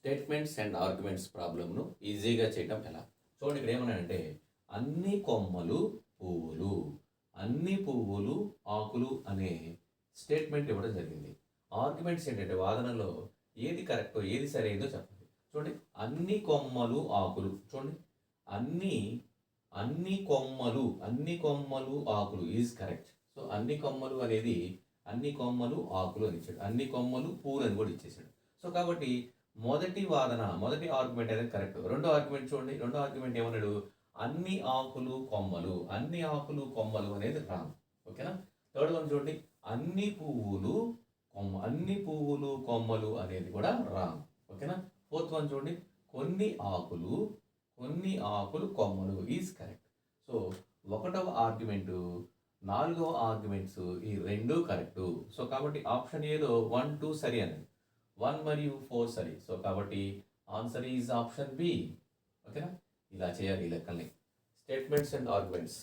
Statements and arguments ప్రాబ్లమ్ను ఈజీగా చేయటం ఎలా? చూడండి ఇక్కడ ఏమన్నాడంటే అన్ని కొమ్మలు పువ్వులు, అన్ని పువ్వులు ఆకులు అనే స్టేట్మెంట్ ఇవ్వడం జరిగింది. ఆర్గ్యుమెంట్స్ ఏంటంటే వాదనలో ఏది కరెక్టో ఏది సరైనదో చెప్పండి. చూడండి అన్ని కొమ్మలు ఆకులు, చూడండి అన్ని అన్ని కొమ్మలు ఆకులు ఈజ్ కరెక్ట్. సో అన్ని కొమ్మలు అనేది అన్ని కొమ్మలు ఆకులు అని ఇచ్చాడు, అన్ని కొమ్మలు పూలు అని కూడా ఇచ్చేసాడు. సో కాబట్టి మొదటి ఆర్గ్యుమెంట్ అనేది కరెక్ట్. రెండో ఆర్గ్యుమెంట్ చూడండి, రెండో ఆర్గ్యుమెంట్ ఏమన్నాడు, అన్ని ఆకులు కొమ్మలు అనేది రాంగ్. ఓకేనా. థర్డ్ వన్ చూడండి, అన్ని పువ్వులు కొమ్మలు అనేది కూడా రాంగ్. ఓకేనా. ఫోర్త్ వన్ చూడండి, కొన్ని ఆకులు కొమ్మలు ఈజ్ కరెక్ట్. సో ఒకటవ ఆర్గ్యుమెంట్, నాలుగవ ఆర్గ్యుమెంట్స్ ఈ రెండు కరెక్ట్. సో కాబట్టి ఆప్షన్ ఏలో 1, 2 సరి అనేది, 1 మరియు 4 సరి. సో కాబట్టి ఆన్సర్ ఈజ్ ఆప్షన్ బి. ఓకేనా. ఇలా చేయాలి ఈ లెక్కల్ని. Statements and arguments